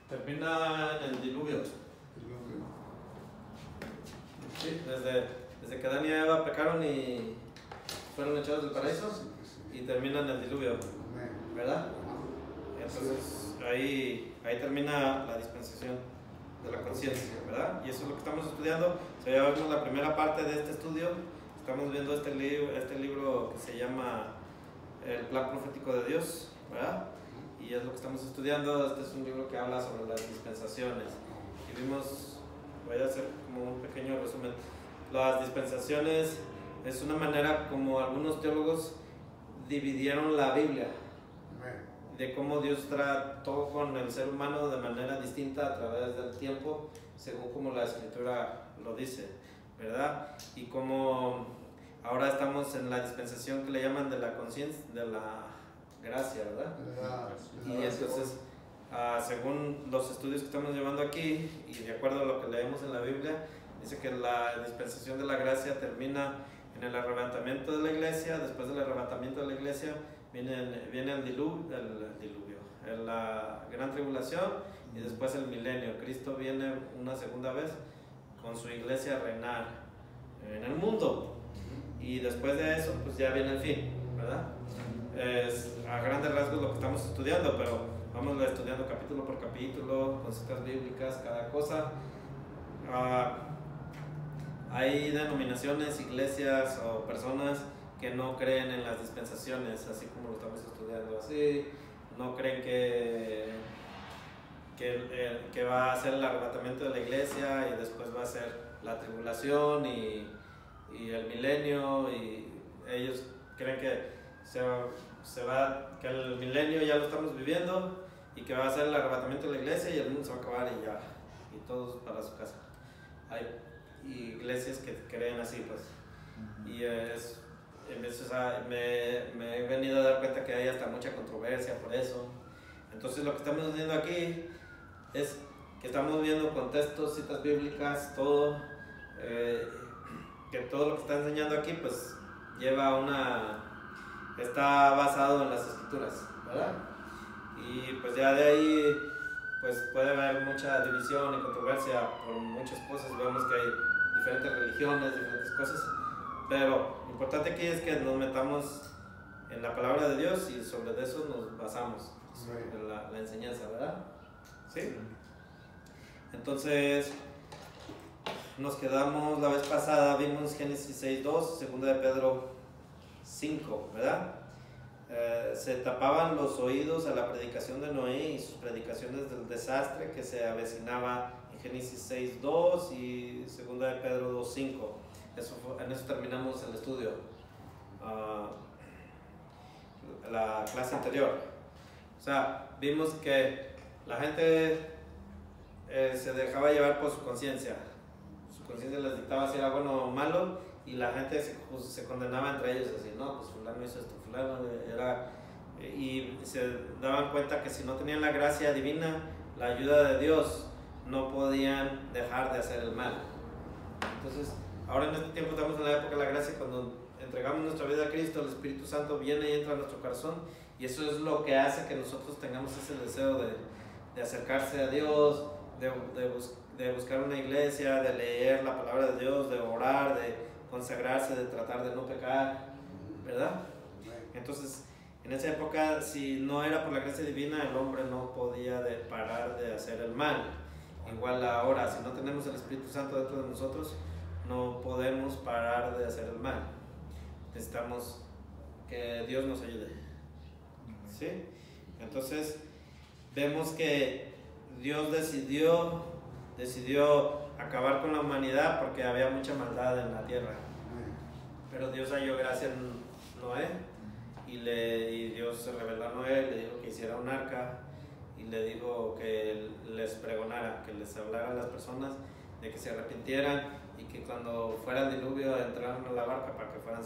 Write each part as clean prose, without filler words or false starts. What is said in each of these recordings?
Termina en el diluvio. Sí, desde que Adán y Eva pecaron y fueron echados del paraíso y termina en el diluvio, ¿verdad? Entonces ahí termina la dispensación de la conciencia, ¿verdad? Y eso es lo que estamos estudiando. Si ya vimos la primera parte de este estudio, estamos viendo este libro que se llama El Plan Profético de Dios, ¿verdad? Y es lo que estamos estudiando. Este es un libro que habla sobre las dispensaciones. Y vimos, voy a hacer como un pequeño resumen. Las dispensaciones es una manera como algunos teólogos dividieron la Biblia, de cómo Dios trató con el ser humano de manera distinta a través del tiempo, según como la Escritura lo dice, ¿verdad? Y como ahora estamos en la dispensación que le llaman de la conciencia, de la gracia, ¿verdad? Y entonces, según los estudios que estamos llevando aquí, y de acuerdo a lo que leemos en la Biblia, dice que la dispensación de la gracia termina en el arrebatamiento de la iglesia. Después del arrebatamiento de la iglesia viene el diluvio, la gran tribulación, y después el milenio. Cristo viene una segunda vez con su iglesia a reinar en el mundo, y después de eso pues ya viene el fin, ¿verdad? Es a grandes rasgos lo que estamos estudiando, pero vamos estudiando capítulo por capítulo, con citas bíblicas, cada cosa. Hay denominaciones, iglesias o personas que no creen en las dispensaciones, así como lo estamos estudiando así. No creen que va a ser el arrebatamiento de la iglesia y después va a ser la tribulación y el milenio, y ellos creen que que el milenio ya lo estamos viviendo y que va a ser el arrebatamiento de la iglesia y el mundo se va a acabar y ya, y todos para su casa. Hay iglesias que creen así, pues, y me he venido a dar cuenta que hay hasta mucha controversia por eso. Entonces lo que estamos viendo aquí es que estamos viendo contextos, citas bíblicas, todo, que todo lo que está enseñando aquí pues está basado en las escrituras, ¿verdad? Y pues ya de ahí pues puede haber mucha división y controversia por muchas cosas. Vemos que hay diferentes religiones, diferentes cosas, pero lo importante aquí es que nos metamos en la palabra de Dios y sobre eso nos basamos, en la enseñanza, ¿verdad? ¿Sí? Entonces nos quedamos la vez pasada, vimos Génesis 6:2, 2 de Pedro 5, ¿verdad? Se tapaban los oídos a la predicación de Noé y sus predicaciones del desastre que se avecinaba en Génesis 6:2 y 2 de Pedro 2:5. En eso terminamos el estudio, la clase anterior. O sea, vimos que la gente se dejaba llevar por su conciencia. Su conciencia les dictaba si era bueno o malo, y la gente se condenaba entre ellos, así, no, pues fulano hizo esto, fulano era... Y se daban cuenta que si no tenían la gracia divina, la ayuda de Dios, no podían dejar de hacer el mal. Entonces, ahora en este tiempo estamos en la época de la gracia, cuando entregamos nuestra vida a Cristo, el Espíritu Santo viene y entra a nuestro corazón, y eso es lo que hace que nosotros tengamos ese deseo de acercarse a Dios, de buscar una iglesia, de leer la palabra de Dios, de orar, de consagrarse, de tratar de no pecar, ¿verdad? Entonces, en esa época, si no era por la gracia divina, el hombre no podía parar de hacer el mal. Igual ahora, si no tenemos el Espíritu Santo dentro de nosotros, no podemos parar de hacer el mal. Necesitamos que Dios nos ayude, ¿sí? Entonces, vemos que Dios decidió acabar con la humanidad porque había mucha maldad en la tierra. Pero Dios halló gracia en Noé, y Dios se reveló a Noé, le dijo que hiciera un arca, y le dijo que les pregonara, que les hablara a las personas de que se arrepintieran, y que cuando fuera el diluvio entraran a la barca para que fueran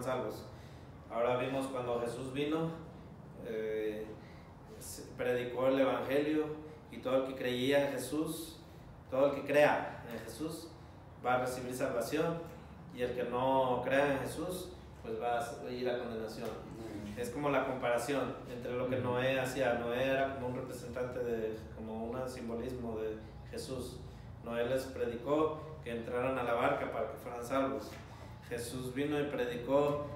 salvos. Ahora vimos cuando Jesús vino, predicó el evangelio, y todo el que creía en Jesús, todo el que crea en Jesús va a recibir salvación, y el que no crea en Jesús pues va a ir a condenación. Es como la comparación entre lo que Noé hacía. Noé era como un representante como un simbolismo de Jesús. Noé les predicó que entraran a la barca para que fueran salvos. Jesús vino y predicó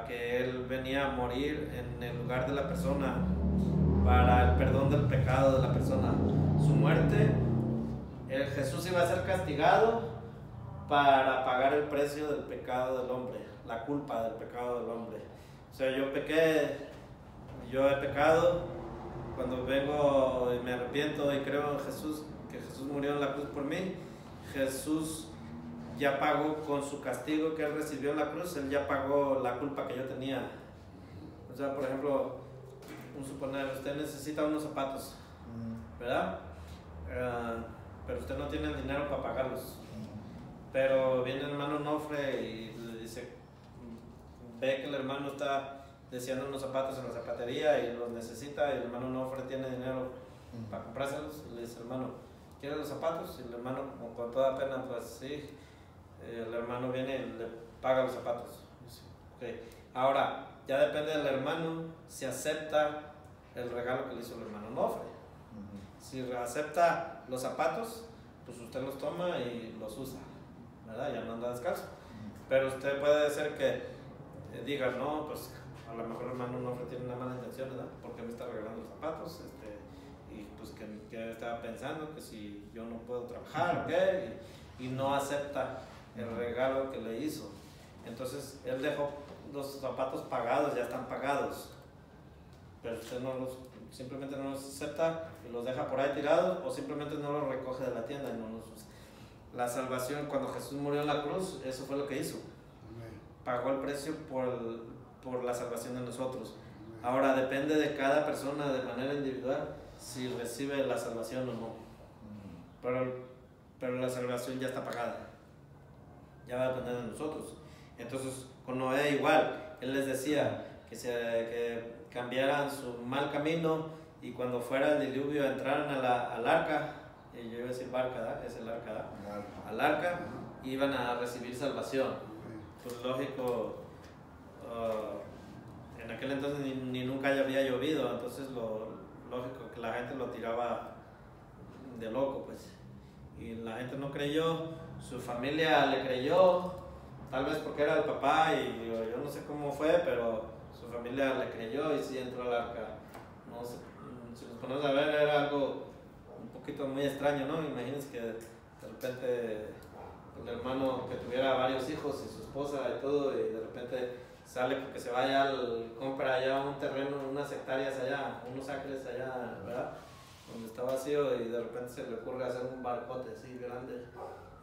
que Él venía a morir en el lugar de la persona para el perdón del pecado de la persona. Su muerte, Jesús iba a ser castigado para pagar el precio del pecado del hombre, la culpa del pecado del hombre. O sea, yo he pecado, cuando vengo y me arrepiento y creo en Jesús, que Jesús murió en la cruz por mí, Jesús ya pagó con su castigo que Él recibió en la cruz, Él ya pagó la culpa que yo tenía. O sea, por ejemplo, suponer, usted necesita unos zapatos, ¿verdad? Pero usted no tiene el dinero para pagarlos. Pero viene el hermano Nofre y le dice, ve que el hermano está deseando unos zapatos en la zapatería y los necesita, y el hermano Nofre tiene dinero para comprárselos, y le dice, hermano, ¿quieres los zapatos? Y el hermano, con toda pena, pues sí, el hermano viene y le paga los zapatos. Dice, okay. Ahora, ya depende del hermano si acepta el regalo que le hizo el hermano Nofre. Si acepta los zapatos, pues usted los toma y los usa, ¿verdad? Ya no anda descalzo. Pero usted puede ser que diga, no, pues a lo mejor el hermano Nofre tiene una mala intención, ¿verdad? ¿Por qué me está regalando los zapatos? Y pues que estaba pensando que si yo no puedo trabajar, ¿ok? Y no acepta el regalo que le hizo. Entonces él dejó los zapatos pagados, ya están pagados, pero usted simplemente no los acepta y los deja por ahí tirados, o simplemente no los recoge de la tienda y no los usa. La salvación, cuando Jesús murió en la cruz, eso fue lo que hizo. Pagó el precio por la salvación de nosotros. Ahora depende de cada persona de manera individual si recibe la salvación o no. Pero la salvación ya está pagada. Ya va a depender de nosotros. Entonces, con Noé igual, él les decía que cambiaran su mal camino y cuando fuera el diluvio entraran al arca, y yo iba a decir barca, ¿verdad? Es el arca, ¿verdad? Al arca, iban a recibir salvación. Pues lógico, en aquel entonces ni nunca había llovido, entonces lógico que la gente lo tiraba de loco, pues. Y la gente no creyó, su familia le creyó, tal vez porque era el papá y yo no sé cómo fue, pero su familia le creyó y sí entró al arca. No sé, si nos ponemos a ver, era algo un poquito muy extraño, ¿no? Imagínense que de repente el hermano que tuviera varios hijos y su esposa y todo, y de repente sale porque se vaya, compra allá un terreno, unas hectáreas allá, unos acres allá, ¿verdad? Donde está vacío, y de repente se le ocurre hacer un barcote así grande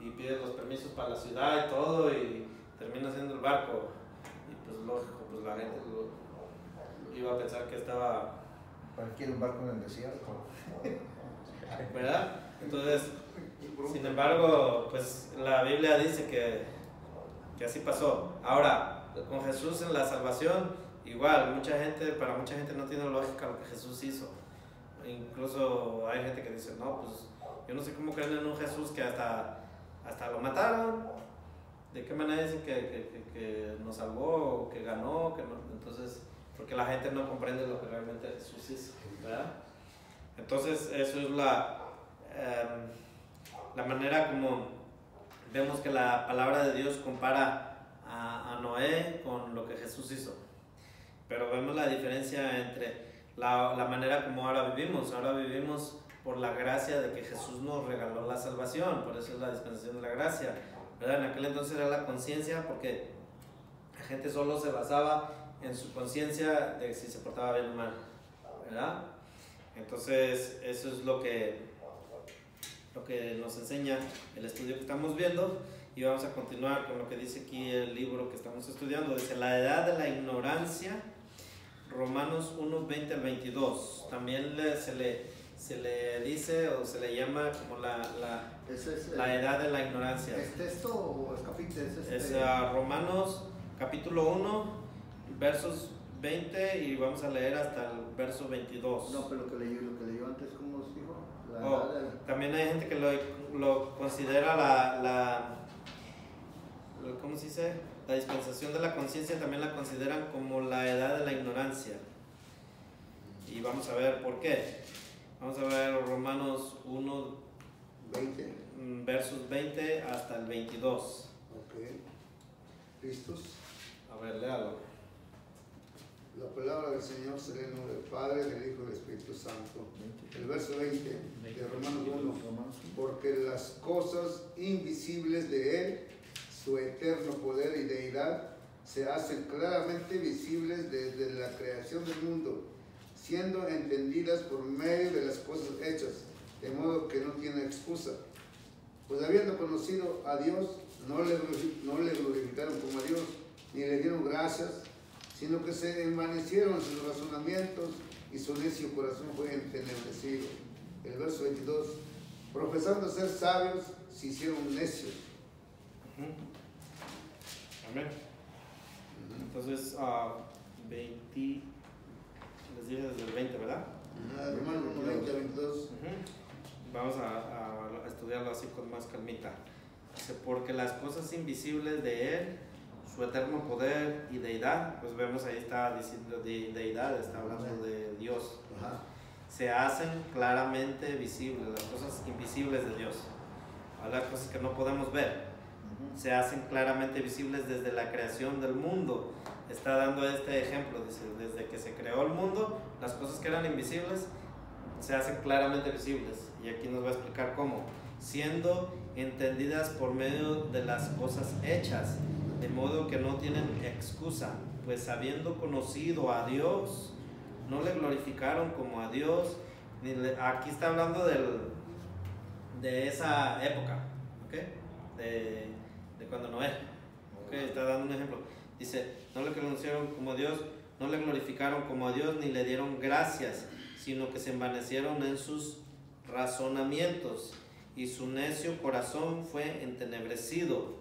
y pide los permisos para la ciudad y todo, y termina haciendo el barco. Y pues lógico, pues la gente iba a pensar que estaba... Cualquier un barco en el desierto. ¿Verdad? Entonces, sin embargo, pues la Biblia dice que así pasó. Ahora, con Jesús en la salvación, igual, para mucha gente no tiene lógica lo que Jesús hizo. Incluso hay gente que dice, no, pues yo no sé cómo creen en un Jesús que hasta lo mataron. ¿De qué manera dicen que nos salvó o que ganó? Que no? Entonces, porque la gente no comprende lo que realmente Jesús hizo, ¿verdad? Entonces, eso es la manera como vemos que la palabra de Dios compara a Noé con lo que Jesús hizo. Pero vemos la diferencia entre la manera como ahora vivimos. Ahora vivimos por la gracia de que Jesús nos regaló la salvación, por eso es la dispensación de la gracia, ¿verdad? En aquel entonces era la conciencia, porque la gente solo se basaba en su conciencia de si se portaba bien o mal, ¿verdad? Entonces eso es lo que nos enseña el estudio que estamos viendo, y vamos a continuar con lo que dice aquí el libro que estamos estudiando. Dice la edad de la ignorancia, Romanos 1, 20 al 22. También se le dice o se le llama como la edad de la ignorancia. ¿Es texto o es capítulo? Es Romanos capítulo 1, versos 20, y vamos a leer hasta el verso 22. No, pero lo que leyó antes, ¿cómo os dijo? También hay gente que lo considera ¿cómo se dice? la dispensación de la conciencia también la consideran como la edad de la ignorancia. Y vamos a ver por qué. Vamos a ver Romanos 1, 20. versos 20 hasta el 22. Ok. ¿Listos? A ver, léalo. La palabra del Señor será en nombre del Padre, del Hijo y del Espíritu Santo. El verso 20 de Romanos 1. Porque las cosas invisibles de Él, su eterno poder y deidad, se hacen claramente visibles desde la creación del mundo, siendo entendidas por medio de las cosas hechas, de modo que no tiene excusa. Pues habiendo conocido a Dios, no le glorificaron como a Dios, ni le dieron gracias, sino que se envanecieron sus razonamientos y su necio corazón fue entenebrecido. El verso 22, profesando ser sabios, se hicieron necios. Amén. Entonces, 20, les dije desde el 20, ¿verdad? Romanos 1, 20 a 22. Vamos a estudiarlo así con más calmita. Dice, porque las cosas invisibles de Él, su eterno poder y deidad, pues vemos ahí está diciendo de deidad, está hablando de Dios. Ajá. Se hacen claramente visibles, las cosas invisibles de Dios. Las cosas que no podemos ver, se hacen claramente visibles desde la creación del mundo. Está dando este ejemplo, dice, desde que se creó el mundo, las cosas que eran invisibles se hacen claramente visibles. Y aquí nos va a explicar cómo. Siendo entendidas por medio de las cosas hechas, de modo que no tienen excusa, pues habiendo conocido a Dios, no le glorificaron como a Dios. Aquí está hablando de esa época, ¿okay? De cuando Noé, ¿okay? Está dando un ejemplo. Dice, no le conocieron como a Dios, no le glorificaron como a Dios, ni le dieron gracias, sino que se envanecieron en sus razonamientos, y su necio corazón fue entenebrecido.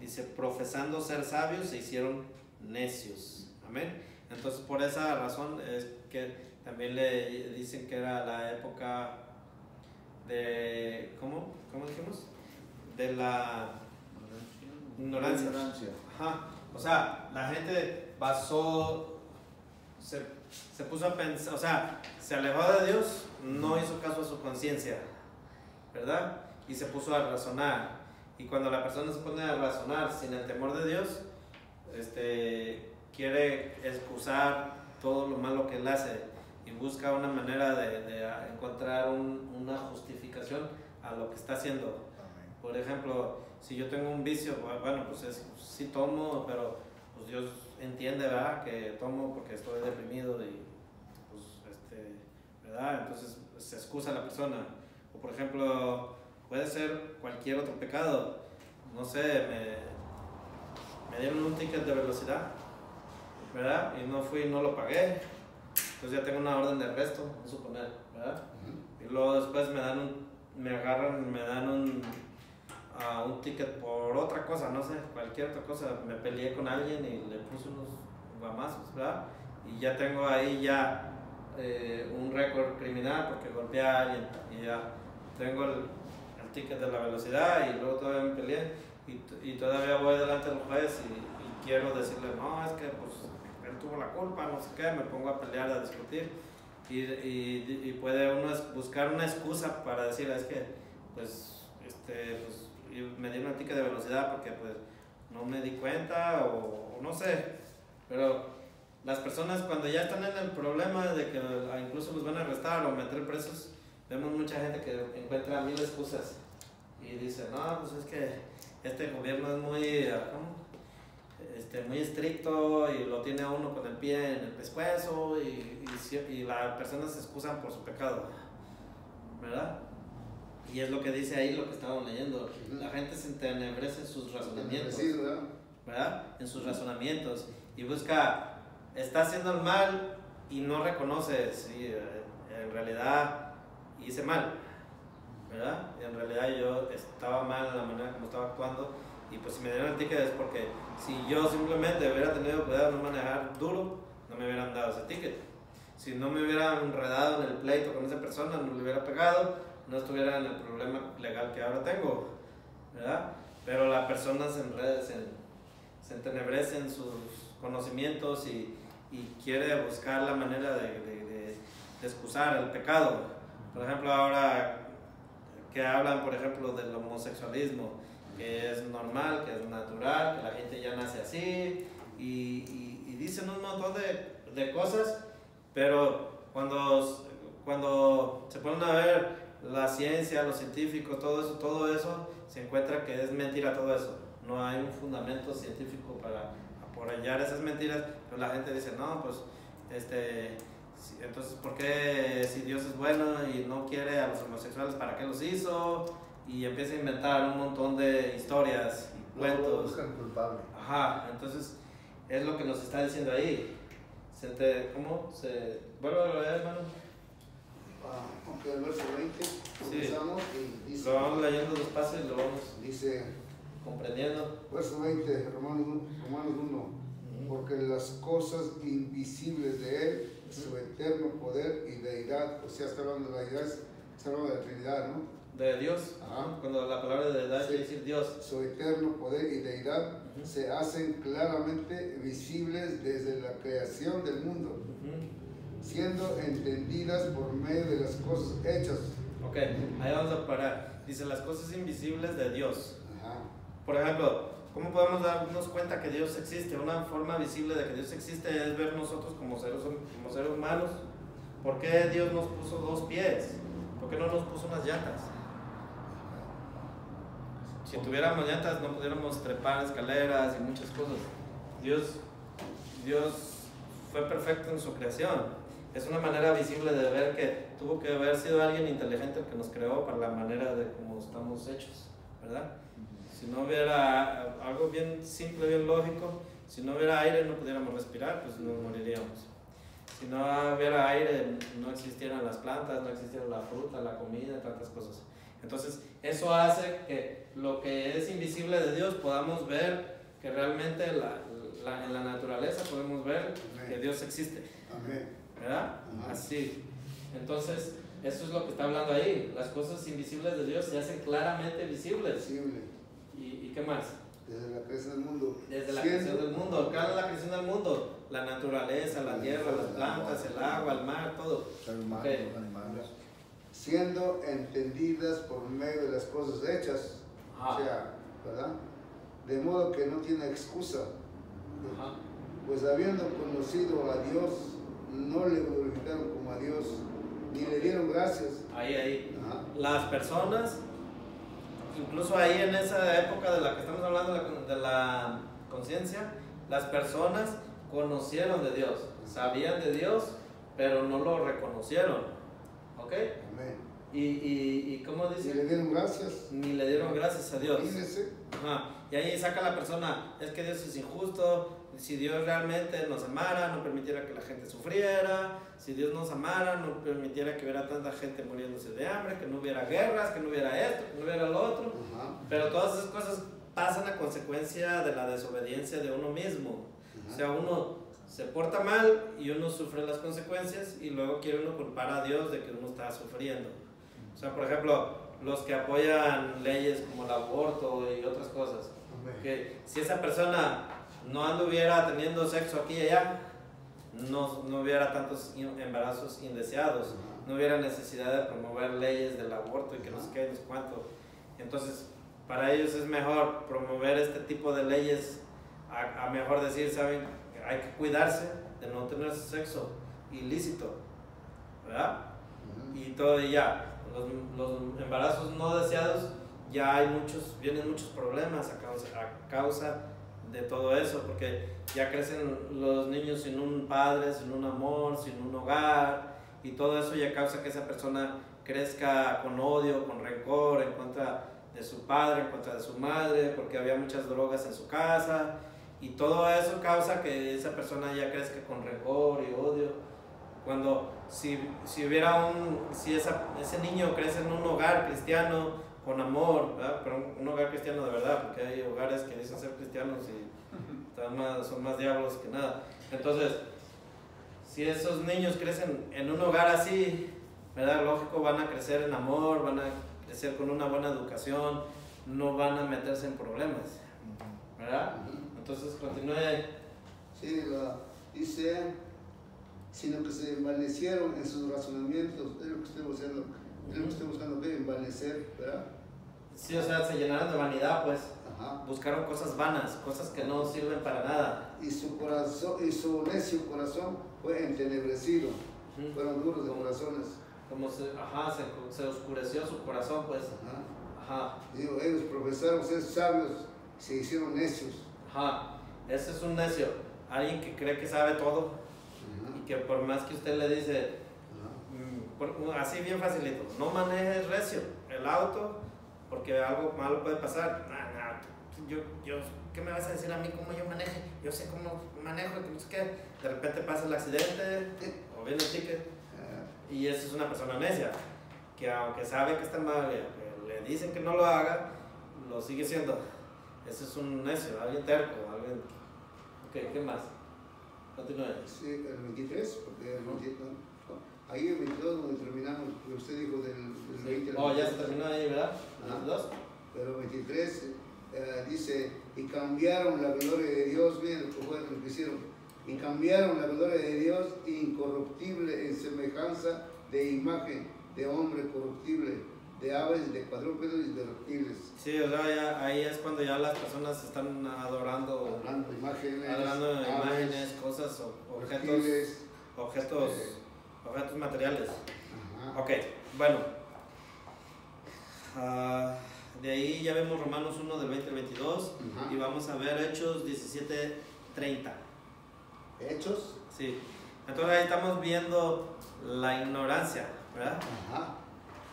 Dice, profesando ser sabios, se hicieron necios. Amén. Entonces, por esa razón es que también le dicen que era la época de, ¿cómo dijimos? De la ignorancia. Ajá. O sea, la gente se puso a pensar, o sea, se alejó de Dios, no hizo caso a su conciencia, ¿verdad? Y se puso a razonar. Y cuando la persona se pone a razonar sin el temor de Dios, quiere excusar todo lo malo que él hace y busca una manera de encontrar una justificación a lo que está haciendo. Por ejemplo, si yo tengo un vicio, bueno, pues sí tomo, pero pues Dios entiende, ¿verdad? Que tomo porque estoy deprimido y pues, ¿verdad? Entonces se excusa a la persona. O por ejemplo, puede ser cualquier otro pecado. No sé, me dieron un ticket de velocidad, ¿verdad? Y no fui, no lo pagué. Entonces ya tengo una orden de arresto, vamos a suponer, ¿verdad? Y luego después me dan un ticket por otra cosa, no sé, cualquier otra cosa. Me peleé con alguien y le puse unos guamazos, ¿verdad? Y ya tengo ahí un récord criminal porque golpeé a alguien y ya tengo el ticket de la velocidad y luego todavía me peleé y todavía voy delante del juez y quiero decirle, no, es que pues él tuvo la culpa, no sé qué, me pongo a pelear, a discutir y puede uno buscar una excusa para decir, es que pues me dieron el ticket de velocidad porque pues no me di cuenta o no sé, pero las personas cuando ya están en el problema de que incluso los van a arrestar o meter presos, vemos mucha gente que encuentra mil excusas y dice, no, pues es que este gobierno es muy estricto y lo tiene a uno con el pie en el pescuezo y las personas se excusan por su pecado, ¿verdad? Y es lo que dice ahí, lo que estábamos leyendo. La gente se entenebrece en sus razonamientos, ¿verdad? En sus razonamientos y está haciendo el mal y no reconoce, sí, en realidad hice mal, ¿verdad? En realidad yo estaba mal en la manera como estaba actuando y pues si me dieron el ticket es porque si yo simplemente hubiera tenido cuidado de no manejar duro, no me hubieran dado ese ticket. Si no me hubiera enredado en el pleito con esa persona, no le hubiera pegado, no estuviera en el problema legal que ahora tengo, ¿verdad? Pero la persona se se entenebrece en sus conocimientos y quiere buscar la manera de excusar el pecado. Por ejemplo, ahora que hablan, por ejemplo, del homosexualismo, que es normal, que es natural, que la gente ya nace así, y dicen un montón de cosas, pero cuando se ponen a ver la ciencia, los científicos, todo eso, se encuentra que es mentira todo eso. No hay un fundamento científico para apoyar esas mentiras, pero la gente dice, no, pues, entonces, ¿por qué si Dios es bueno y no quiere a los homosexuales, para qué los hizo? Y empieza a inventar un montón de historias y cuentos. Buscan culpable. Ajá, entonces es lo que nos está diciendo ahí. ¿Cómo? Vuelvo a leer, hermano. Aunque el verso 20, comenzamos y dice... Lo vamos leyendo despacio y lo vamos dice, comprendiendo. Verso 20, Romanos 1, porque las cosas invisibles de Él, su eterno poder y deidad, o sea, está hablando de la deidad, está hablando de la Trinidad, ¿no? De Dios. Ajá. Cuando la palabra de deidad quiere decir Dios. Su eterno poder y deidad se hacen claramente visibles desde la creación del mundo, siendo entendidas por medio de las cosas hechas. Ok, ahí vamos a parar. Dice las cosas invisibles de Dios. Ajá. Por ejemplo, ¿cómo podemos darnos cuenta que Dios existe? Una forma visible de que Dios existe es ver nosotros como seres humanos. ¿Por qué Dios nos puso 2 pies? ¿Por qué no nos puso unas llantas? Si tuviéramos llantas no pudiéramos trepar escaleras y muchas cosas. Dios fue perfecto en su creación. Es una manera visible de ver que tuvo que haber sido alguien inteligente el que nos creó para la manera de cómo estamos hechos, ¿verdad? Si no hubiera algo bien simple, bien lógico, si no hubiera aire no pudiéramos respirar, pues nos moriríamos. Si no hubiera aire no existieran las plantas, no existiera la fruta, la comida, tantas cosas. Entonces eso hace que lo que es invisible de Dios podamos ver que realmente en la naturaleza podemos ver que Dios existe. Amén. ¿Verdad? Así. Entonces, eso es lo que está hablando ahí. Las cosas invisibles de Dios se hacen claramente visibles. ¿Y qué más? Desde la creación del mundo. Desde la creación del mundo. ¿Cuál es la creación del mundo? La naturaleza, la tierra, las plantas, el agua, el mar, todo. Okay. Siendo entendidas por medio de las cosas hechas. Ajá. O sea, ¿verdad? De modo que no tiene excusa. Ajá. Pues habiendo conocido a Dios, no le glorificaron como a Dios, ni le dieron gracias. Ahí. Ajá. Las personas, incluso ahí en esa época de la que estamos hablando, de la conciencia, las personas conocieron de Dios, sabían de Dios, pero no lo reconocieron. ¿Ok? Amén. ¿Y cómo dice? Ni le dieron gracias. Ni le dieron gracias a Dios. Imagínese. Ajá. Y ahí saca la persona, es que Dios es injusto. Si Dios realmente nos amara, no permitiera que la gente sufriera. Si Dios nos amara, no permitiera que hubiera tanta gente muriéndose de hambre, que no hubiera guerras, que no hubiera esto, que no hubiera lo otro. Ajá. Pero todas esas cosas pasan a consecuencia de la desobediencia de uno mismo. Ajá. O sea, uno se porta mal y uno sufre las consecuencias y luego quiere uno culpar a Dios de que uno está sufriendo. O sea, por ejemplo, los que apoyan leyes como el aborto y otras cosas. Amén. Que si esa persona no anduviera teniendo sexo aquí y allá, no hubiera tantos embarazos indeseados, no hubiera necesidad de promover leyes del aborto y que no sé qué, no sé cuánto. Entonces, para ellos es mejor promover este tipo de leyes a mejor decir, ¿saben? Hay que cuidarse de no tener sexo ilícito, ¿verdad? Y todo y ya, los embarazos no deseados, ya vienen muchos problemas a causa de todo eso, porque ya crecen los niños sin un padre, sin un amor, sin un hogar, y todo eso ya causa que esa persona crezca con odio, con rencor en contra de su padre, en contra de su madre, porque había muchas drogas en su casa, y todo eso causa que esa persona ya crezca con rencor y odio. Cuando si ese niño crece en un hogar cristiano con amor, ¿verdad? Pero un hogar cristiano de verdad, porque hay hogares que dicen ser cristianos y son más diablos que nada. Entonces, si esos niños crecen en un hogar así, ¿verdad? Lógico, van a crecer en amor, van a crecer con una buena educación, no van a meterse en problemas, ¿verdad? Entonces continúe. Sí, dice, sino que se envanecieron en sus razonamientos. Es lo que estoy buscando, que envanecer, ¿verdad? Sí, o sea, se llenaron de vanidad, pues. Ajá. Buscaron cosas vanas, cosas que no sirven para nada. Y su necio corazón fue entenebrecido. Fueron duros de corazones. Como se oscureció su corazón, pues. Ajá. Digo, ellos profesaron ser sabios, se hicieron necios. Ajá. Ese es un necio. Alguien que cree que sabe todo. Y que por más que usted le dice, así bien facilito, no manejes recio el auto porque algo malo puede pasar. ¿Qué me vas a decir a mí cómo yo maneje? Yo sé cómo manejo, no sé qué. De repente pasa el accidente o viene el ticket. Y esa es una persona necia, que aunque sabe que está mal, que le dicen que no lo haga, lo sigue siendo. Ese es un necio, alguien terco, alguien... Ok, ¿qué más? Continúe. Sí, el 23, porque el 22, ahí el 22 donde terminamos, que usted dijo del 20. Ya se terminó ahí, ¿verdad? ¿El 22? Pero 23 dice, y cambiaron la gloria de Dios, miren lo que hicieron, y cambiaron la gloria de Dios incorruptible en semejanza de imagen de hombre corruptible, de aves, de cuadrúpedos y de reptiles. Sí, o sea, ahí es cuando ya las personas están adorando imágenes, cosas, objetos materiales. Ajá. Ok, bueno. De ahí ya vemos Romanos 1 del 20 al 22. Y vamos a ver Hechos 17:30. ¿Hechos? Sí. Entonces ahí estamos viendo la ignorancia, ¿verdad? Ajá.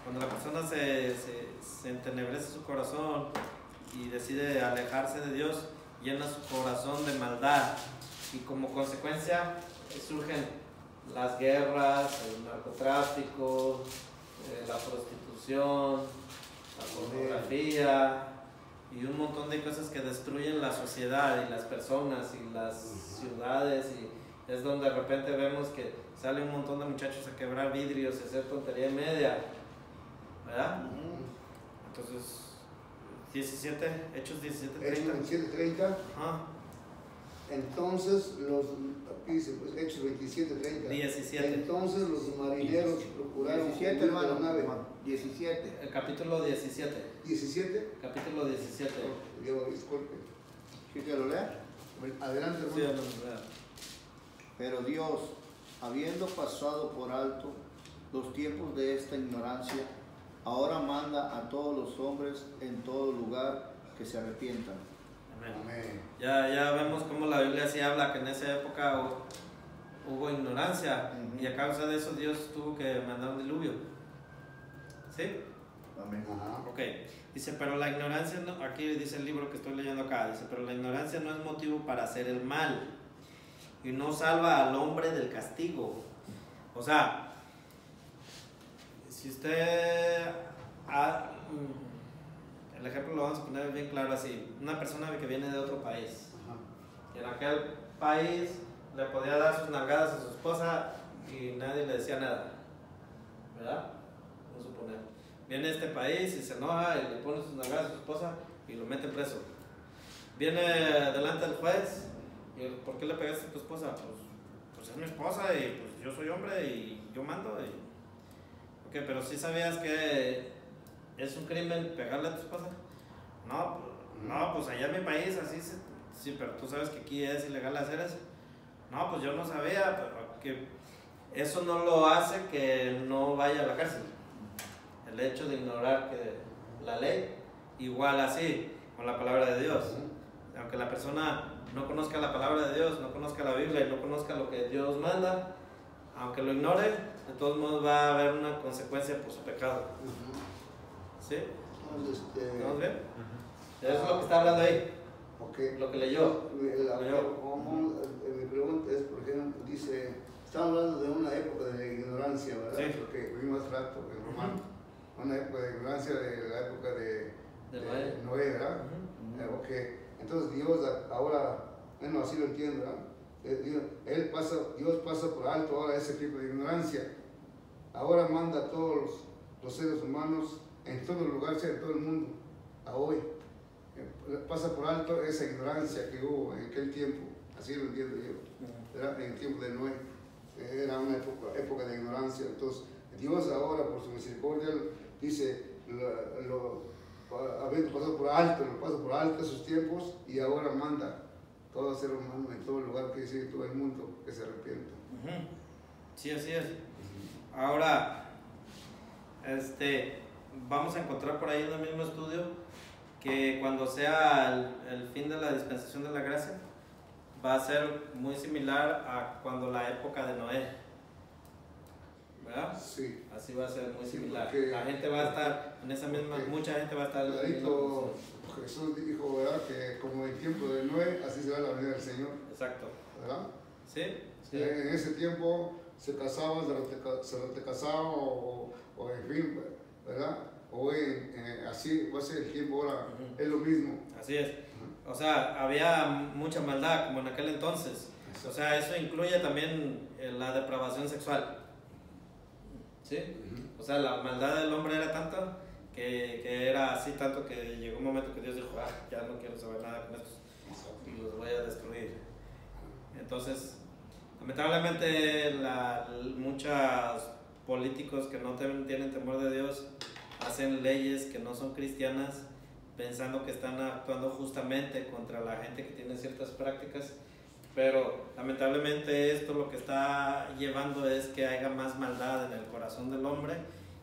Cuando la persona se entenebrece su corazón y decide alejarse de Dios, llena su corazón de maldad y como consecuencia surgen las guerras, el narcotráfico, la prostitución, la pornografía y un montón de cosas que destruyen la sociedad y las personas y las ciudades, y es donde de repente vemos que sale un montón de muchachos a quebrar vidrios y hacer tontería y media, ¿verdad? Entonces, 17, Hechos 17:30. Hechos 17:30. Entonces aquí dice, pues, Hechos 27:30. 17. Entonces los marineros procuraron 17, hermano, la nave. 17. El capítulo 17. 17. Capítulo 17. Disculpe. ¿Sí que lo lea? Adelante, hermano. Sí, hermano. Pero Dios, habiendo pasado por alto los tiempos de esta ignorancia, ahora manda a todos los hombres en todo lugar que se arrepientan. Amén. Ya vemos cómo la Biblia sí habla que en esa época hubo ignorancia y a causa de eso Dios tuvo que mandar un diluvio. ¿Sí? Amén. Ajá. Ok. Dice, pero la ignorancia, no, aquí dice el libro que estoy leyendo acá, dice, pero la ignorancia no es motivo para hacer el mal y no salva al hombre del castigo. O sea, si usted... el ejemplo lo vamos a poner bien claro así. Una persona que viene de otro país. Y en aquel país le podía dar sus nalgadas a su esposa y nadie le decía nada. ¿Verdad? Vamos a suponer. Viene a este país y se enoja y le pone sus nalgadas a su esposa y lo mete preso. Viene delante del juez y ¿por qué le pegaste a tu esposa? Pues es mi esposa y pues yo soy hombre y yo mando. Ok, pero ¿sí sabías que es un crimen pegarle a tu esposa? No, pues allá en mi país así sí, pero tú sabes que aquí es ilegal hacer eso. No, pues yo no sabía, pero que eso no lo hace que no vaya a la cárcel. El hecho de ignorar que la ley, igual así con la palabra de Dios. Aunque la persona no conozca la palabra de Dios, no conozca la Biblia y no conozca lo que Dios manda, aunque lo ignore, de todos modos va a haber una consecuencia por su pecado. ¿Sí? ¿Estamos bien? Eso es lo que está hablando ahí. Okay. Lo que leyó. Mi pregunta es, por ejemplo, dice, estamos hablando de una época de ignorancia, ¿verdad? Sí. Porque vimos hace rato en Romano, una época de ignorancia de la época de Noé, ¿verdad? Okay. Entonces Dios ahora, bueno, así lo entiendo, ¿verdad? Dios pasa por alto ahora ese tipo de ignorancia. Ahora manda a todos los seres humanos en todo lugar, en todo el mundo, a hoy. pasa por alto esa ignorancia que hubo en aquel tiempo, así lo entiendo yo, ¿verdad? En el tiempo de Noé, era una época de ignorancia. Entonces Dios ahora por su misericordia dice, habiendo pasado por alto, lo pasa por alto esos tiempos, y ahora manda todo ser humano en todo lugar, que dice todo el mundo que se arrepienta. Sí, así es. Ahora, vamos a encontrar por ahí en el mismo estudio que cuando sea el fin de la dispensación de la gracia, va a ser muy similar a cuando la época de Noé, ¿verdad? Sí. Así va a ser muy similar. Sí, la gente va a estar en esa misma, mucha gente va a estar en la misma posición. Jesús dijo, ¿verdad?, que como en el tiempo de Noé, así será la venida del Señor. Exacto. ¿Verdad? Sí, sí. En ese tiempo se casaban, se recasaban o en fin, ¿verdad? Hoy así va a ser el tiempo ahora, es lo mismo. Así es. O sea, había mucha maldad como en aquel entonces. O sea, eso incluye también la depravación sexual. ¿Sí? O sea, la maldad del hombre era tanta que era así tanto que llegó un momento que Dios dijo, ya no quiero saber nada con estos y los voy a destruir. Entonces, lamentablemente muchos políticos que no tienen temor de Dios hacen leyes que no son cristianas pensando que están actuando justamente contra la gente que tiene ciertas prácticas, pero lamentablemente esto lo que está llevando es que haya más maldad en el corazón del hombre,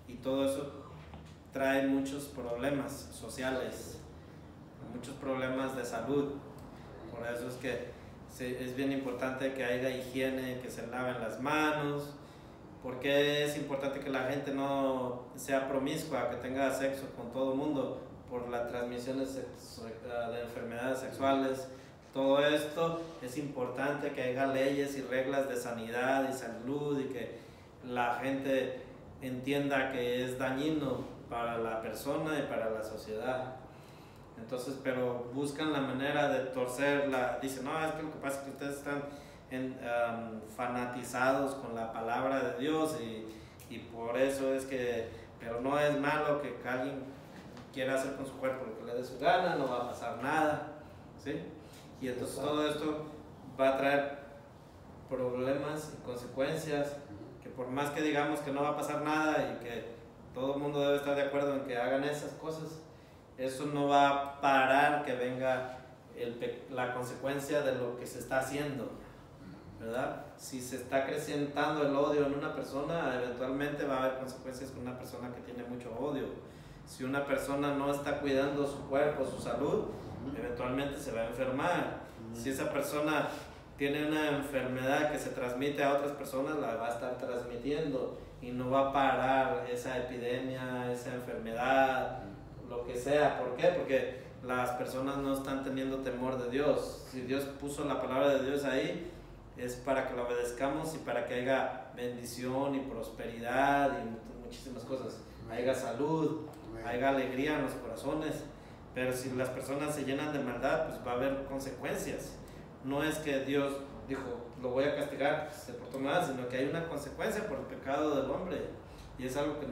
y todo eso trae muchos problemas sociales, muchos problemas de salud. Por eso es que es bien importante que haya higiene, que se laven las manos. Porque es importante que la gente no sea promiscua, que tenga sexo con todo el mundo por las transmisiones de enfermedades sexuales. Todo esto es importante que haya leyes y reglas de sanidad y salud, y que la gente entienda que es dañino para la persona y para la sociedad. Entonces, pero buscan la manera de torcerla. Dicen, no, es que lo que pasa es que ustedes están fanatizados con la palabra de Dios, y por eso es que, pero no es malo que alguien quiera hacer con su cuerpo lo que le dé su gana, no va a pasar nada, ¿sí? Y entonces todo esto va a traer problemas y consecuencias, que por más que digamos que no va a pasar nada y que todo el mundo debe estar de acuerdo en que hagan esas cosas, eso no va a parar que venga la consecuencia de lo que se está haciendo, ¿verdad? Si se está acrecentando el odio en una persona, eventualmente va a haber consecuencias con una persona que tiene mucho odio. Si una persona no está cuidando su cuerpo, su salud, eventualmente se va a enfermar. Si esa persona tiene una enfermedad que se transmite a otras personas, la va a estar transmitiendo, y no va a parar esa epidemia, esa enfermedad, lo que sea. ¿Por qué? Porque las personas no están teniendo temor de Dios. Si Dios puso la palabra de Dios ahí, es para que la obedezcamos y para que haya bendición y prosperidad y muchísimas cosas. Haya salud, haya alegría en los corazones. Pero si las personas se llenan de maldad, pues va a haber consecuencias. No es que Dios dijo, lo voy a castigar, se portó mal, sino que hay una consecuencia por el pecado del hombre. Y es algo que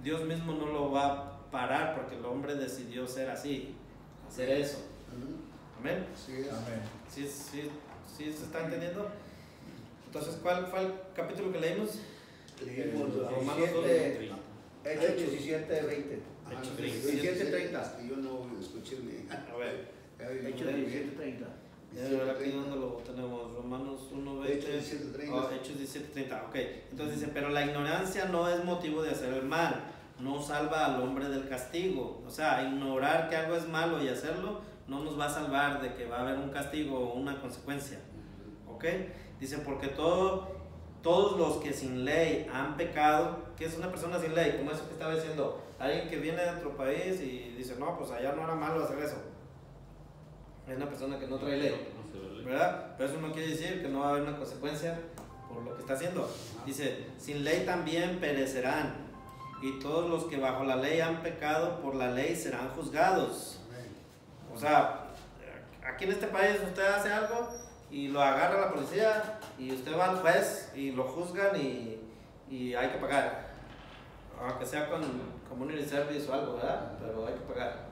Dios mismo no lo va a parar, porque el hombre decidió ser así, hacer eso. Amén. Sí, amén. ¿Sí se está entendiendo? Entonces, ¿cuál fue el capítulo que leímos? Romanos 17, Hechos 17, 20. Hechos 17, 30. Yo no escuché bien. A ver. Hechos 17, 30. Aquí donde lo tenemos, Romanos 1, 20. Hechos 17, 30. Ok. Entonces dice, pero la ignorancia no es motivo de hacer el mal, no salva al hombre del castigo. O sea, ignorar que algo es malo y hacerlo no nos va a salvar de que va a haber un castigo o una consecuencia. ¿Ok? Dice, porque todos los que sin ley han pecado. ¿Qué es una persona sin ley? Como eso que estaba diciendo, alguien que viene de otro país y dice, no, pues allá no era malo hacer eso. Es una persona que no trae ley, ¿verdad? Pero eso no quiere decir que no va a haber una consecuencia por lo que está haciendo. Dice, sin ley también perecerán, y todos los que bajo la ley han pecado por la ley serán juzgados. O sea, aquí en este país usted hace algo y lo agarra la policía y usted va al juez y lo juzgan y hay que pagar. aunque sea con community service o algo, ¿verdad? Pero hay que pagar.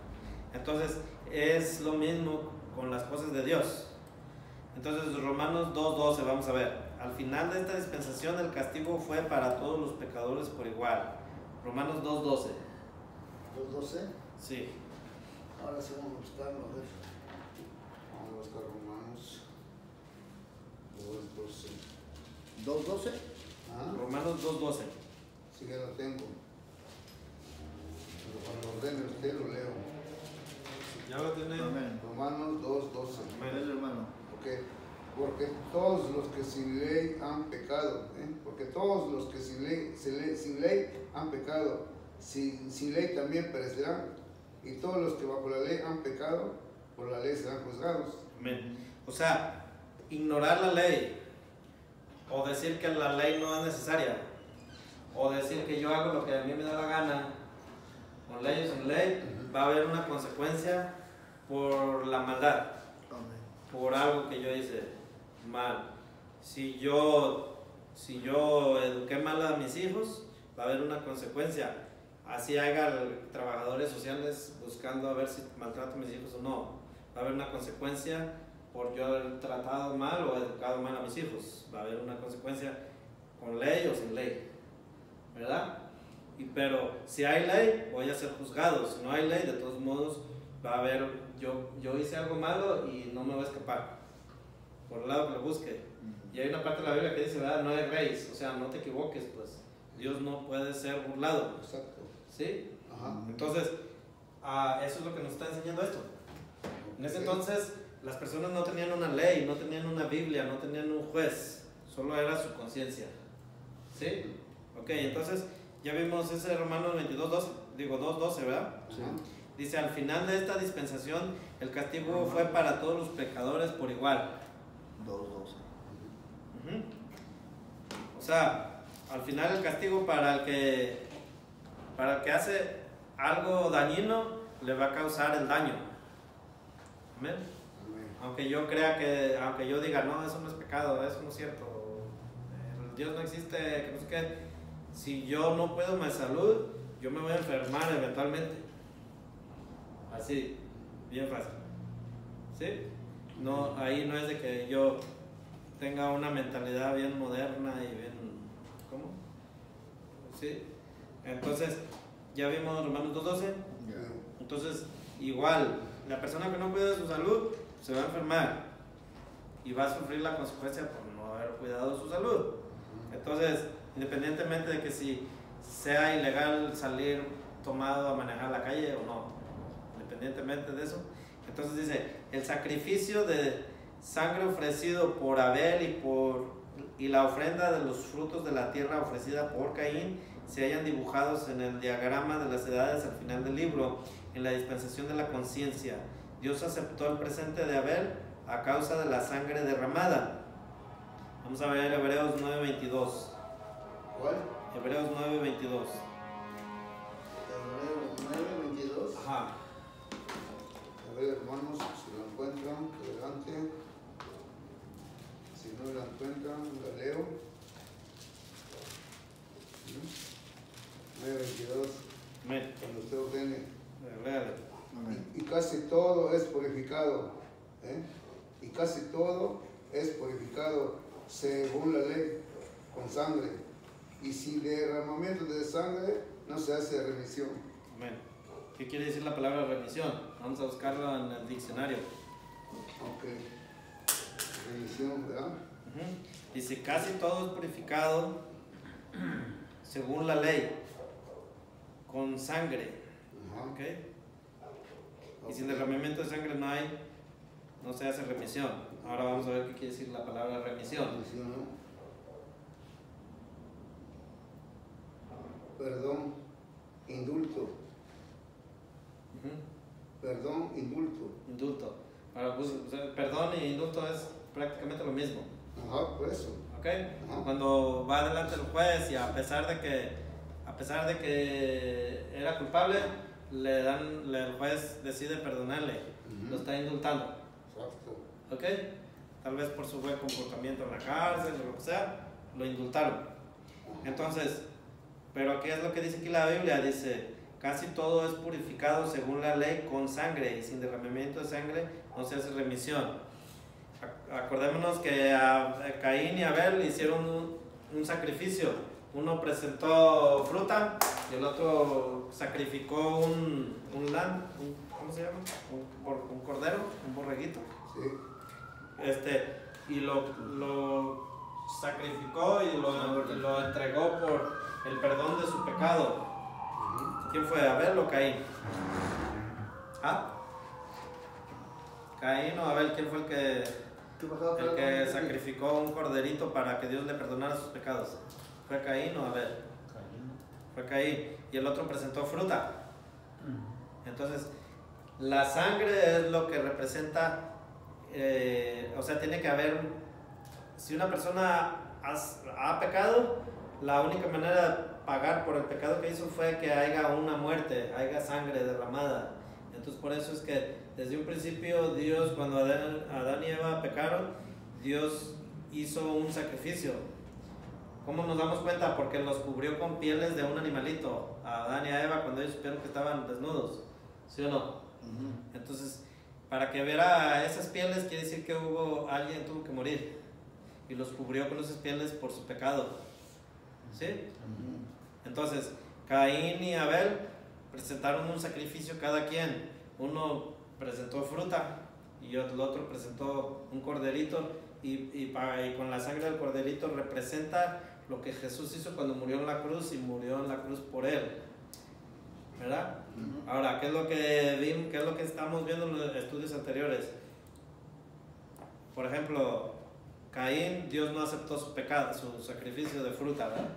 Entonces, es lo mismo con las cosas de Dios. Entonces, Romanos 2:12, vamos a ver. Al final de esta dispensación, el castigo fue para todos los pecadores por igual. Romanos 2:12. ¿2:12? Sí. Ahora sí vamos a buscarlo, a ver. Vamos a buscar Romanos 2:12. 2:12. ¿Ah? Romanos 2:12. Sí que lo tengo. Pero cuando lo ordene usted lo leo. ¿Ya lo tiene? Amén. Romanos 2:12. Amén, hermano. Porque todos los que sin ley han pecado, porque todos los que sin ley han pecado, sin ley también perecerán, y todos los que bajo la ley han pecado, por la ley serán juzgados. Amén. O sea, ignorar la ley, o decir que la ley no es necesaria, o decir que yo hago lo que a mí me da la gana, con ley o sin ley, va a haber una consecuencia por la maldad, por algo que yo hice mal. Si yo eduqué mal a mis hijos, va a haber una consecuencia. Así haya trabajadores sociales buscando a ver si maltrato a mis hijos o no, va a haber una consecuencia por yo haber tratado mal o educado mal a mis hijos. Va a haber una consecuencia con ley o sin ley, ¿verdad? Pero si hay ley, voy a ser juzgado. Si no hay ley, de todos modos va a haber, yo hice algo malo y no me voy a escapar, por el lado que lo busque. Y hay una parte de la Biblia que dice, ¿verdad? No erréis, o sea, no te equivoques, pues Dios no puede ser burlado. Exacto. ¿Sí? Ajá. Entonces, eso es lo que nos está enseñando esto. En ese entonces, las personas no tenían una ley, no tenían una Biblia, no tenían un juez, solo era su conciencia. ¿Sí? Ok, entonces, ya vimos ese Romanos 2:12, ¿verdad? Sí. Dice, al final de esta dispensación, el castigo fue para todos los pecadores por igual. 2:12. O sea, al final el castigo para el que hace algo dañino, le va a causar el daño. Amén. Aunque yo diga, no, eso no es pecado, eso no es cierto, Dios no existe, que no sé qué. Si yo no puedo mi salud, yo me voy a enfermar eventualmente. Así, bien fácil. ¿Sí? No, ahí no es de que yo tenga una mentalidad bien moderna y bien, ¿cómo? ¿Sí? Entonces, ya vimos Romanos 2:12. Entonces, igual, la persona que no cuida de su salud se va a enfermar y va a sufrir la consecuencia por no haber cuidado de su salud. Entonces, independientemente de que si sea ilegal salir tomado a manejar la calle o no, independientemente de eso, entonces dice, el sacrificio de sangre ofrecido por Abel y la ofrenda de los frutos de la tierra ofrecida por Caín se hallan dibujados en el diagrama de las edades al final del libro, en la dispensación de la conciencia. Dios aceptó el presente de Abel a causa de la sangre derramada. Vamos a ver Hebreos 9:22. ¿Cuál? Hebreos 9:22. Hebreos 9:22. Ajá. A ver, hermanos, si lo encuentran, adelante. Si no la encuentran, la leo. 9:22. Amén. Cuando usted ordene. Léale. Y casi todo es purificado. Y casi todo es purificado según la ley, con sangre. Y sin derramamiento de sangre no se hace remisión. Amén. ¿Qué quiere decir la palabra remisión? Vamos a buscarlo en el diccionario. Ok. Remisión, ¿verdad? Dice, casi todo es purificado según la ley, con sangre. Ajá. ¿Okay? Y sin derramamiento de sangre no se hace remisión. Ahora vamos a ver qué quiere decir la palabra remisión. Remisión, ¿no? Perdón, indulto. Perdón, indulto. Indulto. Perdón y indulto es prácticamente lo mismo. Ajá, por eso. ¿Ok? Ajá. Cuando va delante del juez y a pesar de que era culpable, el juez decide perdonarle, lo está indultando. Exacto. ¿Ok? Tal vez por su buen comportamiento en la cárcel o lo que sea, lo indultaron. Entonces, Pero ¿qué es lo que dice aquí la Biblia? Dice, casi todo es purificado según la ley con sangre, y sin derramamiento de sangre no se hace remisión. Acordémonos que a Caín y Abel hicieron un sacrificio. Uno presentó fruta y el otro sacrificó un ¿cómo se llama? Un cordero, un borreguito. Sí. Y lo sacrificó y lo entregó por el perdón de su pecado. ¿Quién fue, Abel o Caín? ¿Ah? Caín o Abel, ¿quién fue el que sacrificó un corderito para que Dios le perdonara sus pecados? ¿Fue Caín o Abel? Fue Caín. Y el otro presentó fruta. Entonces, la sangre es lo que representa, o sea, tiene que haber, si una persona ha pecado, la única manera de pagar por el pecado que hizo fue que haya una muerte, haya sangre derramada. Entonces por eso es que desde un principio Dios, cuando Adán y Eva pecaron, Dios hizo un sacrificio. ¿Cómo nos damos cuenta? Porque los cubrió con pieles de un animalito a Adán y a Eva cuando ellos supieron que estaban desnudos, ¿sí o no? Entonces, para que viera esas pieles quiere decir que alguien tuvo que morir y los cubrió con esas pieles por su pecado, ¿sí? Entonces, Caín y Abel presentaron un sacrificio cada quien. Uno presentó fruta y el otro presentó un corderito, y con la sangre del corderito representa lo que Jesús hizo cuando murió en la cruz, y murió en la cruz por él, ¿verdad? Ahora, ¿qué es lo que vimos? ¿Qué es lo que estamos viendo en los estudios anteriores? Por ejemplo, Caín, Dios no aceptó su pecado, su sacrificio de fruta, ¿verdad?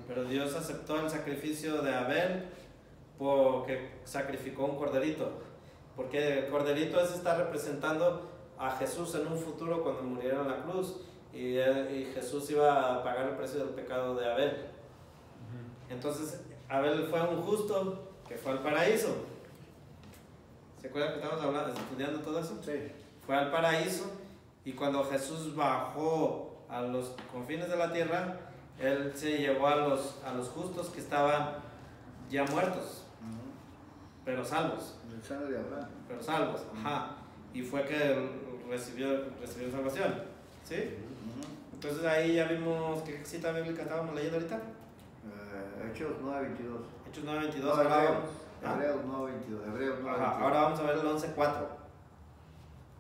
Pero Dios aceptó el sacrificio de Abel porque sacrificó un corderito. Porque el corderito está representando a Jesús en un futuro cuando muriera en la cruz. Y Jesús iba a pagar el precio del pecado de Abel. Entonces, Abel fue un justo que fue al paraíso. ¿Se acuerdan que estábamos estudiando todo eso? Sí. Fue al paraíso, y cuando Jesús bajó a los confines de la tierra, Él se llevó a los justos que estaban ya muertos, pero salvos. El sangre de Abraham. Pero salvos, ajá. Y fue que recibió salvación, ¿sí? Entonces ahí ya vimos qué cita bíblica estábamos leyendo ahorita. Hechos 9:22. Hechos 9:22. No, Ahora Hebreos 9:22. Hebreos 9:22. Ajá, ahora vamos a ver el 11:4.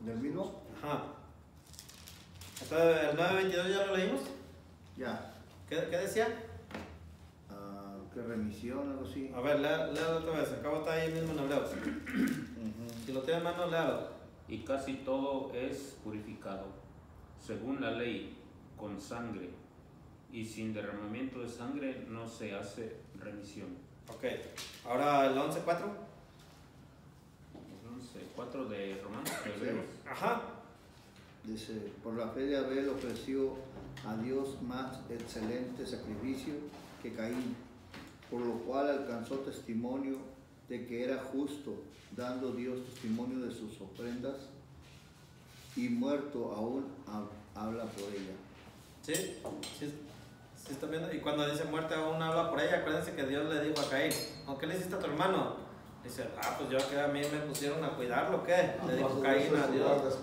¿Del mismo? Ajá. Entonces, el 9:22 ya lo leímos. Ya. ¿Qué decía? ¿Qué remisión, algo así? A ver, léalo otra vez. Acabo está ahí mismo en Hebreos. Si lo tiene en mano, léalo. Y casi todo es purificado, según la ley, con sangre, y sin derramamiento de sangre no se hace remisión. Ok, ahora el 11:4. 4 de Romanos, de Hebreos. Ajá. Dice, por la fe de Abel ofreció a Dios más excelente sacrificio que Caín, por lo cual alcanzó testimonio de que era justo, dando Dios testimonio de sus ofrendas, y muerto aún habla por ella. ¿Sí? ¿Sí está viendo? Y cuando dice muerte aún habla por ella, acuérdense que Dios le dijo a Caín, ¿o qué le hiciste a tu hermano? Dice, pues yo que a mí me pusieron a cuidarlo, ¿qué? Le dijo Caín a Dios.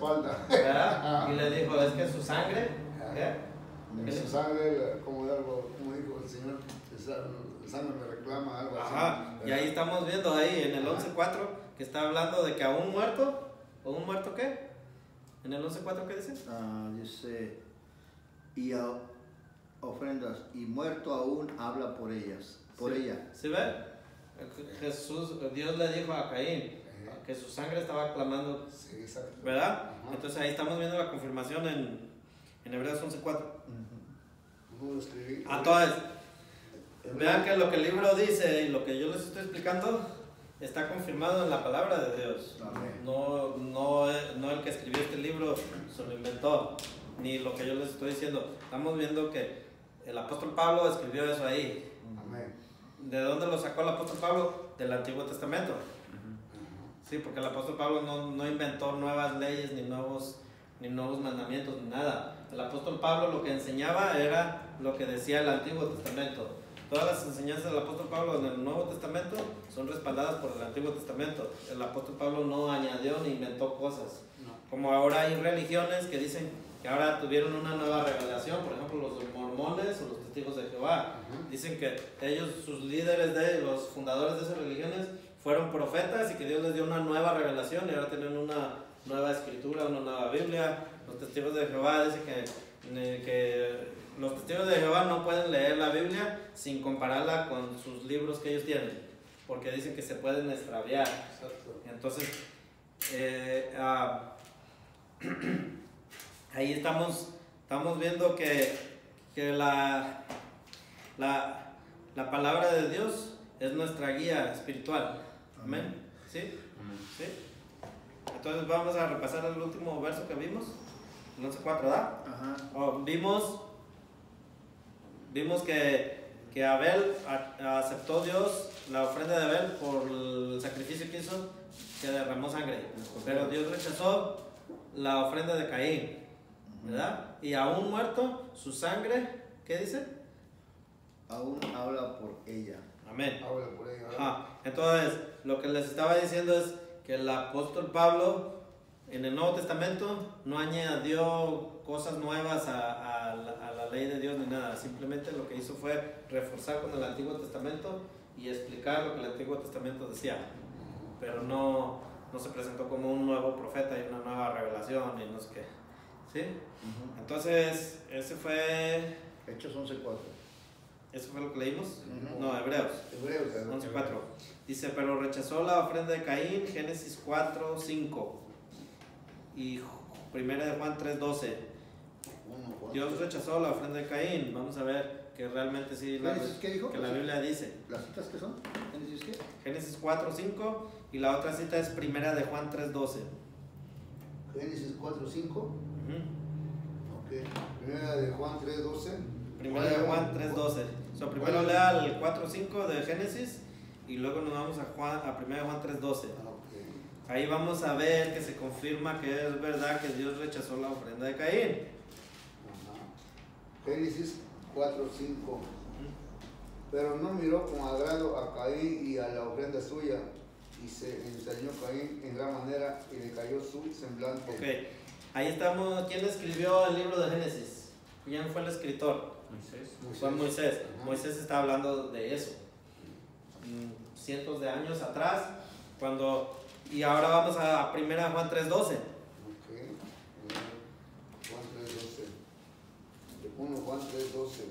¿Verdad? Y le dijo, es que su sangre, ¿qué? Su sangre, como dijo el Señor, el sangre me reclama, algo así. Ajá, y ahí estamos viendo ahí en el 11:4 que está hablando de que a un muerto, ¿o un muerto qué? En el 11:4, ¿qué dice? Dice, y a ofrendas, y muerto aún habla por ellas, por ella. ¿Sí ve? Dios le dijo a Caín que su sangre estaba clamando, sí, exacto, ¿verdad? Entonces ahí estamos viendo la confirmación en Hebreos 11:4. ¿Cómo lo escribí? Entonces, vean que lo que el libro dice y lo que yo les estoy explicando está confirmado en la palabra de Dios. No el que escribió este libro se lo inventó, ni lo que yo les estoy diciendo. Estamos viendo que el apóstol Pablo escribió eso ahí. Amén. ¿De dónde lo sacó el apóstol Pablo? Del Antiguo Testamento. Sí, porque el apóstol Pablo no inventó nuevas leyes, ni nuevos mandamientos, ni nada. El apóstol Pablo lo que enseñaba era lo que decía el Antiguo Testamento. todas las enseñanzas del apóstol Pablo en el Nuevo Testamento son respaldadas por el Antiguo Testamento. El apóstol Pablo no añadió ni inventó cosas. Como ahora hay religiones que dicen que ahora tuvieron una nueva revelación, por ejemplo los mormones o los testigos de Jehová. Dicen que ellos, sus líderes, los fundadores de esas religiones, fueron profetas y que Dios les dio una nueva revelación y ahora tienen una nueva escritura, una nueva Biblia. Los testigos de Jehová dicen que los testigos de Jehová no pueden leer la Biblia sin compararla con sus libros que ellos tienen, porque dicen que se pueden extraviar. Entonces, ahí estamos viendo que la palabra de Dios es nuestra guía espiritual. Amén. ¿Sí? ¿Sí? Entonces vamos a repasar el último verso que vimos, el 11:4, ¿verdad? Vimos que Abel aceptó Dios la ofrenda de Abel por el sacrificio que hizo, que derramó sangre, pero Dios rechazó la ofrenda de Caín, ¿verdad? Y aún muerto, su sangre, ¿qué dice? Aún habla por ella. Amén. Habla por ella. Ajá. Entonces, lo que les estaba diciendo es que el apóstol Pablo en el Nuevo Testamento no añadió cosas nuevas a la ley de Dios ni nada. Simplemente lo que hizo fue reforzar con el Antiguo Testamento y explicar lo que el Antiguo Testamento decía. Pero no se presentó como un nuevo profeta y una nueva revelación y no sé qué. ¿Sí? Entonces, ese fue... Hechos 11:4. ¿Eso fue lo que leímos? No, Hebreos. Hebreos 11:4. Dice, pero rechazó la ofrenda de Caín, Génesis 4:5. Y 1 de Juan 3:12. Dios rechazó la ofrenda de Caín. Vamos a ver que realmente sí, ¿Qué dijo? que la Biblia dice. ¿Las citas qué son? ¿Génesis qué? Génesis 4:5 y la otra cita es 1 de Juan 3:12. Génesis 4:5. Ok. Primera de Juan 3:12. 1 de Juan 3:12. Primero lea el 4:5 de Génesis y luego nos vamos a 1 de Juan 3:12. Ahí vamos a ver que se confirma que es verdad que Dios rechazó la ofrenda de Caín. Génesis 4:5. Pero no miró con agrado a Caín y a la ofrenda suya, y se ensañó Caín en gran manera y le cayó su semblante. Ok, ahí estamos. ¿Quién escribió el libro de Génesis? ¿Quién fue el escritor? Moisés. Fue Moisés. Moisés está hablando de eso. Cientos de años atrás, y ahora vamos a 1 Juan 3:12. Juan 3:12. 1 Juan 3:12.